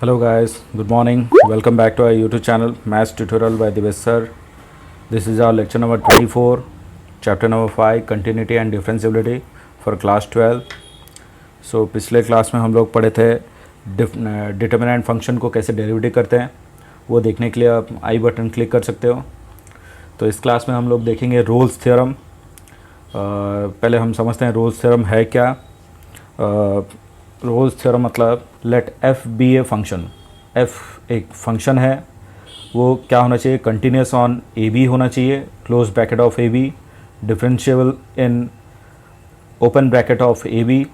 Hello guys, good morning. Welcome back to our YouTube channel Maths Tutorial by Divesh sir. This is our lecture number 24, chapter number 5, Continuity and Differentiability for class 12. So पिछले class में हम लोग पढ़े थे determinant function को कैसे derivative करते हैं, वो देखने के लिए आप आई बटन क्लिक कर सकते हो। तो इस क्लास में हम लोग देखेंगे रोल्स थ्योरम। पहले हम समझते हैं रोल्स थ्योरम है क्या। रोल्स थ्योरम मतलब let f be a function. F एक फंक्शन है, वो क्या होना चाहिए, कंटिन्यूस ऑन ए बी होना चाहिए, close bracket of A b, differentiable in open bracket of A b,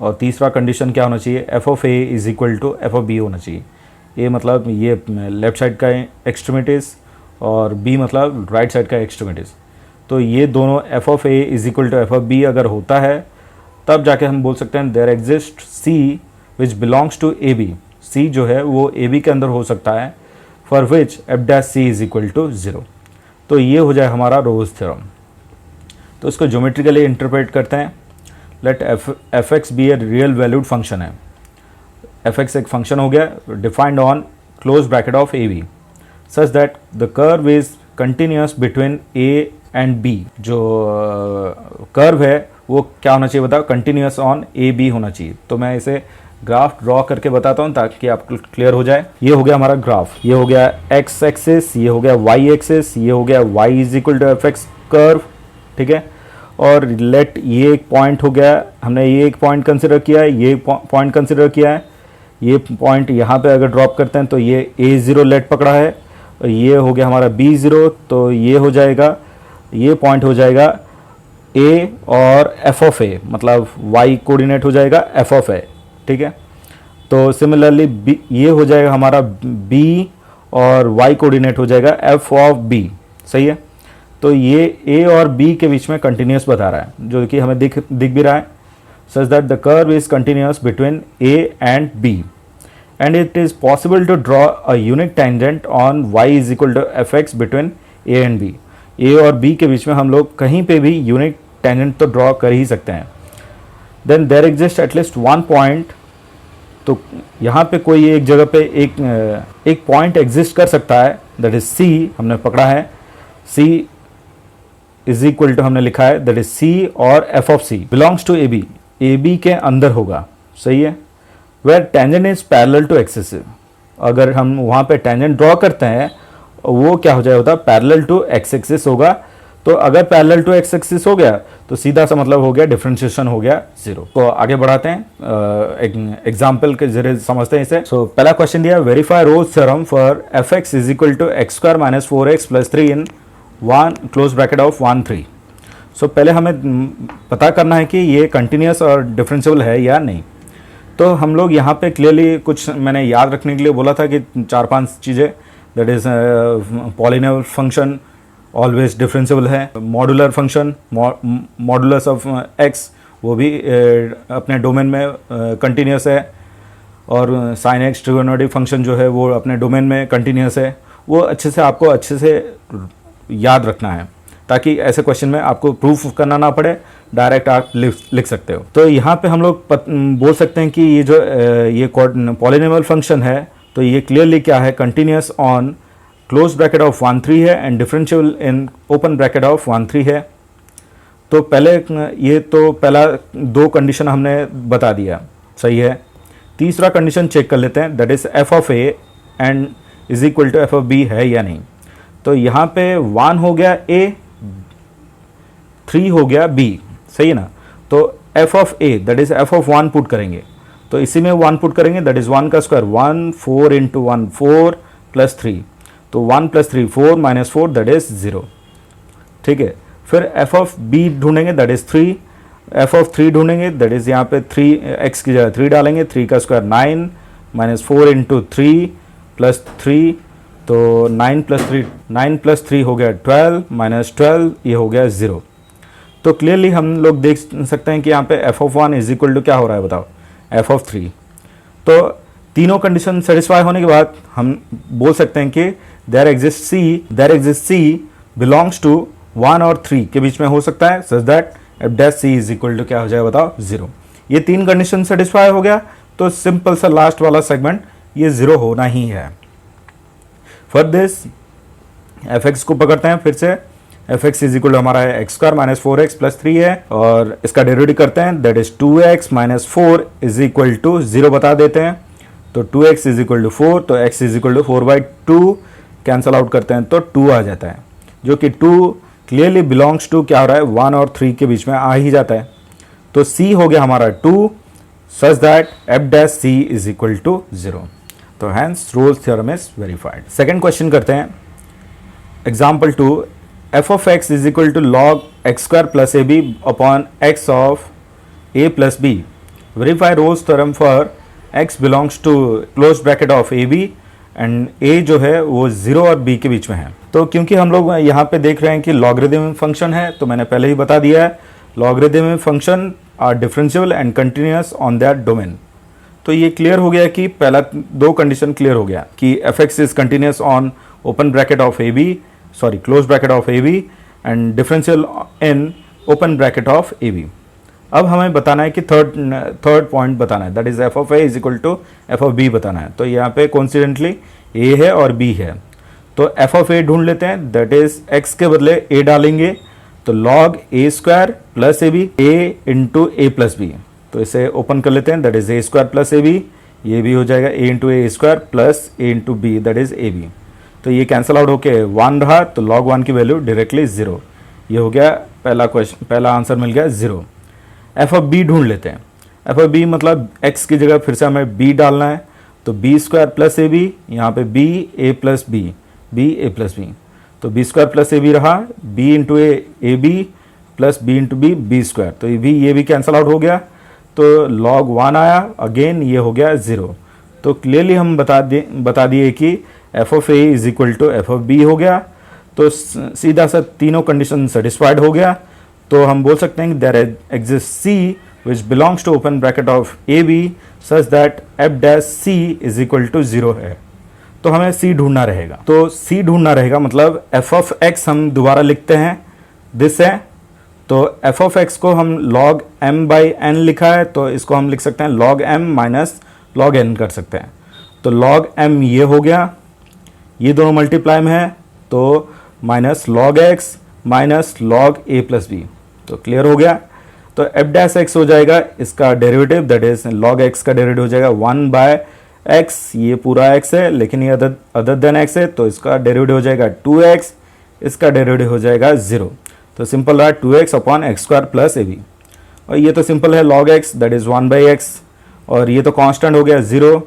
और तीसरा कंडीशन क्या होना चाहिए, f of a is equal to f of b होना चाहिए। ए मतलब ये लेफ्ट साइड का एक्सट्रीमिटीज़ और बी मतलब राइट साइड का एक्सट्रीमिटीज़। तो ये दोनों f of a is equal to f of b अगर होता है तब जाके हम बोल सकते हैं there exist c which belongs to A B. C जो है वो ए बी के अंदर हो सकता है for which f dash c is equal to 0। तो ये हो जाए हमारा रोल्स थ्योरम। तो इसको ज्योमेट्रिकली इंटरप्रेट करते हैं। Let f x be a real valued function है। एफ एक्स एक फंक्शन हो गया defined on close bracket of A b such that the curve is continuous between a and b. जो curve है वो क्या होना चाहिए बताओ, कंटिन्यूस ऑन ए बी होना चाहिए। तो मैं इसे ग्राफ ड्रॉ करके बताता हूँ ताकि आपको क्लियर हो जाए। ये हो गया हमारा ग्राफ, ये हो गया एक्स एक्सिस, ये हो गया वाई एक्सिस, ये हो गया y is equal to f x curve, ठीक है। और लेट ये एक पॉइंट हो गया, हमने ये एक पॉइंट कंसिडर किया है, ये पॉइंट कंसिडर किया है। ये पॉइंट यहाँ पे अगर ड्रॉप करते हैं तो ये A0 लेट पकड़ा है, ये हो गया हमारा B0, तो ये हो जाएगा, ये पॉइंट हो जाएगा A और f ऑफ a, मतलब y कोऑर्डिनेट हो जाएगा f ऑफ a, ठीक है। तो सिमिलरली ये हो जाएगा हमारा B और y कोऑर्डिनेट हो जाएगा f ऑफ b, सही है। तो ये a और b के बीच में कंटिन्यूस बता रहा है, जो कि हमें दिख भी रहा है। Such that the curve is continuous between a and b and it is possible to draw a unique tangent on y is equal to f x between a and b। A और b के बीच में हम लोग कहीं पे भी unique tangent तो ड्रॉ कर ही सकते हैं। Then there exist at least one point. तो यहाँ पे कोई एक जगह पे एक पॉइंट एग्जिस्ट कर सकता है, दैट इज सी हमने पकड़ा है। सी इज इक्वल टू हमने लिखा है दैट इज सी और f of c belongs to A B. A b के अंदर होगा, सही है। Where tangent is parallel to axis. अगर हम वहाँ पे टेंजेंट ड्रॉ करते हैं वो क्या हो जाएगा, पैरेलल टू एक्स एक्सिस होगा। तो अगर पैरेलल टू एक्स एक्सिस हो गया तो सीधा सा मतलब हो गया डिफरेंशिएशन हो गया 0। तो आगे बढ़ाते हैं, एक एग्जांपल के जरिए समझते हैं इसे। सो पहला क्वेश्चन दिया, verify Rolle's theorem for f x is equal to x square minus 4x plus 3 in 1 close bracket of 1 3। So पहले हमें पता करना है कि ये कंटिन्यूस और डिफरेंशिएबल है या नहीं। तो हम लोग यहाँ पे क्लियरली कुछ मैंने याद रखने के लिए बोला था कि 4-5 चीज़ें, that is polynomial function always differentiable है, modular function modulus of X वो भी अपने डोमेन में कंटिन्यूस है, और साइन एक्स ट्रिगोनोमेट्रिक फंक्शन जो है वो अपने डोमेन में कंटिन्यूस है। वो आपको अच्छे से याद रखना है ताकि ऐसे क्वेश्चन में आपको प्रूफ करना ना पड़े, डायरेक्ट आप लिख सकते हो। तो यहाँ पे हम लोग बोल सकते हैं कि ये जो ये पॉलिनोमियल फंक्शन है तो ये क्लियरली क्या है, continuous on close bracket of 1 3 है and differentiable in open bracket of 1 3 है। तो पहले ये तो पहला 2 कंडीशन हमने बता दिया, सही है। तीसरा कंडीशन चेक कर लेते हैं, that is f of a and is equal to f of b है या नहीं। तो यहाँ पे 1 हो गया a, 3 हो गया b, सही है ना। तो F of a that is f of 1 put करेंगे, तो इसी में 1 पुट करेंगे, दैट इज 1 का स्क्वायर 1, 4 इंटू 1 4 प्लस 3, तो 1 प्लस 3 4 माइनस 4 दैट इज 0, ठीक है। फिर एफ ऑफ बी ढूंढेंगे, दैट इज 3। एफ ऑफ 3 ढूंढेंगे, दैट इज यहाँ पे 3 एक्स की जगह 3 डालेंगे, 3 का स्क्वायर 9 माइनस 4 इंटू 3 प्लस 3, तो 9 प्लस 3 हो गया 12 माइनस 12, ये हो गया 0। तो क्लियरली हम लोग देख सकते हैं कि यहाँ पे f of 1 is equal to क्या हो रहा है बताओ, एफ ऑफ 3। तो तीनों कंडीशन सेटिस्फाई होने के बाद हम बोल सकते हैं कि there exist c belongs to 1 और 3 के बीच में हो सकता है, such that F dash c is equal to क्या हो जाएगा बताओ, 0। ये 3 कंडीशन सेटिस्फाई हो गया तो सिंपल सा लास्ट वाला सेगमेंट ये 0 होना ही है। फॉर दिस एफ एक्स को पकड़ते हैं फिर से, एफ एक्स इज इक्वल हमारा है x square minus 4x plus 3 है, और इसका डेरिवेटिव करते हैं, that is 2x minus 4 is equal to 0 बता देते हैं, तो 2x इज इक्वल टू 4, तो x is equal to 4/2 cancel out करते हैं तो 2 आ जाता है, जो कि 2 क्लियरली बिलोंग्स टू क्या हो रहा है 1 और 3 के बीच में आ ही जाता है। तो C हो गया हमारा 2 such that F dash C is equal to 0। तो hence Rolle's theorem is verified. Second question करते हैं, example 2, F of X is equal to log X square plus A B upon X of A plus B. Verify Rolle's theorem for X belongs to close bracket of A B and A जो है वो 0 और b के बीच में है। तो क्योंकि हम लोग यहाँ पे देख रहे हैं कि लॉगरिदमिक फंक्शन है, तो मैंने पहले ही बता दिया है logarithmic function are differential and continuous on that domain. तो ये क्लियर हो गया कि पहला 2 कंडीशन क्लियर हो गया कि f x is continuous on open bracket of A b, sorry close bracket of A B and differential in open bracket of A b. अब हमें बताना है कि थर्ड पॉइंट बताना है, that is f of a is equal to f of b बताना है। तो यहाँ पे कोइंसिडेंटली ए है और बी है, तो एफ ऑफ ए ढूंढ लेते हैं, दैट इज एक्स के बदले ए डालेंगे, तो log A square plus A B A into A plus B. तो इसे ओपन कर लेते हैं, that is A square plus A B, ये भी हो जाएगा A into A square plus A into B, that is A B. तो ये कैंसल आउट होके 1 रहा, तो log 1 की वैल्यू डायरेक्टली 0। ये हो गया पहला क्वेश्चन, पहला आंसर मिल गया 0। एफ ऑफ बी ढूंढ लेते हैं, एफ ऑफ बी मतलब x की जगह फिर से हमें b डालना है, तो B square plus A B, यहाँ पे B A plus B, B A plus B, तो बी स्क्वायर प्लस ए बी रहा, B into A B plus B into B, B square, तो ये भी कैंसल आउट हो गया, तो log 1 आया, अगेन ये हो गया 0। तो क्लियरली हम बता दिए कि f of a is equal to f of b हो गया। तो सीधा सा तीनों कंडीशन सेटिस्फाइड हो गया, तो हम बोल सकते हैं कि there exist c which belongs to open bracket of A b such that F dash c is equal to 0 है। तो हमें सी ढूंढना रहेगा, तो सी ढूंढना रहेगा मतलब एफ ऑफ एक्स हम दोबारा लिखते हैं, दिस है, तो एफ ऑफ एक्स को हम log m बाई n लिखा है, तो इसको हम लिख सकते हैं log m minus log n कर सकते हैं। तो log m ये हो गया, ये दोनों मल्टीप्लाई में है, तो minus log x minus log a plus B, तो क्लियर हो गया। तो एफ डैश एक्स हो जाएगा इसका derivative, that is log x का डेरिवेटिव हो जाएगा 1 बाय x, ये पूरा x है लेकिन ये अदर देन x है, तो इसका डेरिवेटिव हो जाएगा 2x, इसका डेरिवेटिव हो जाएगा 0। तो सिंपल रहा 2x upon x square plus ए बी, और ये तो सिंपल है log x that is 1 by x, और ये तो कांस्टेंट हो गया 0,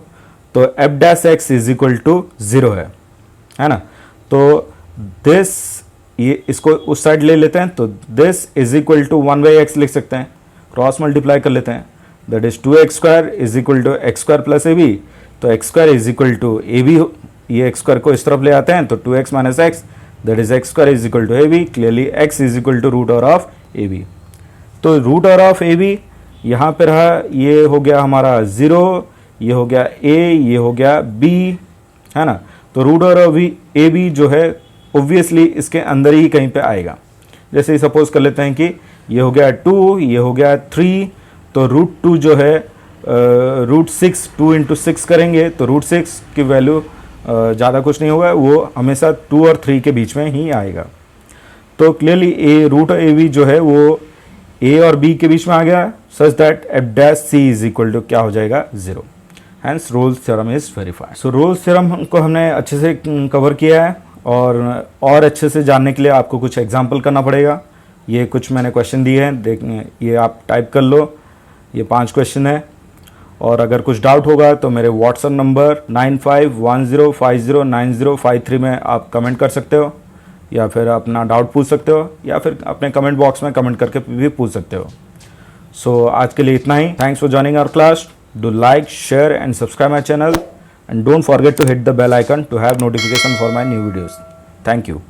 तो f dash x is equal to 0 है ना। तो दिस, ये इसको उस साइड ले लेते हैं, तो this is equal to 1 by X लिख सकते हैं, क्रॉस मल्टीप्लाई कर लेते हैं, that is 2x square is equal to x square plus A B, तो X square is equal to A B, ये एक्स स्क्वायर को इस तरफ ले आते हैं, तो 2x minus X that is X square is equal to A B, clearly x is equal to root over of A B. तो root over of A B यहाँ पे रहा, ये हो गया हमारा 0, ये हो गया a, ये हो गया b, है ना। तो root over of A b जो है ऑब्वियसली इसके अंदर ही कहीं पे आएगा। जैसे सपोज कर लेते हैं कि ये हो गया 2, ये हो गया 3, तो रूट 2 जो है रूट 6, 2 इंटू 6 करेंगे तो रूट 6 की वैल्यू ज़्यादा कुछ नहीं होगा, वो हमेशा 2 और 3 के बीच में ही आएगा। तो clearly a root a b जो है वो ए और बी के बीच में आ गया, such that F dash c is equal to क्या हो जाएगा 0। Hence Rolle's theorem is verified. So Rolle's theorem को हमने अच्छे से कवर किया है, और अच्छे से जानने के लिए आपको कुछ एग्जाम्पल करना पड़ेगा। ये कुछ मैंने क्वेश्चन दिए हैं, देखने ये आप टाइप कर लो, ये 5 क्वेश्चन है। और अगर कुछ डाउट होगा तो मेरे व्हाट्सएप नंबर 9510509053 में आप कमेंट कर सकते हो, या फिर अपना डाउट पूछ सकते हो, या फिर अपने कमेंट बॉक्स में कमेंट करके भी पूछ सकते हो। सो आज के लिए इतना ही। Thanks for joining our class. Do like, share and subscribe my channel, and don't forget to hit the bell icon to have notification for my new videos. Thank you.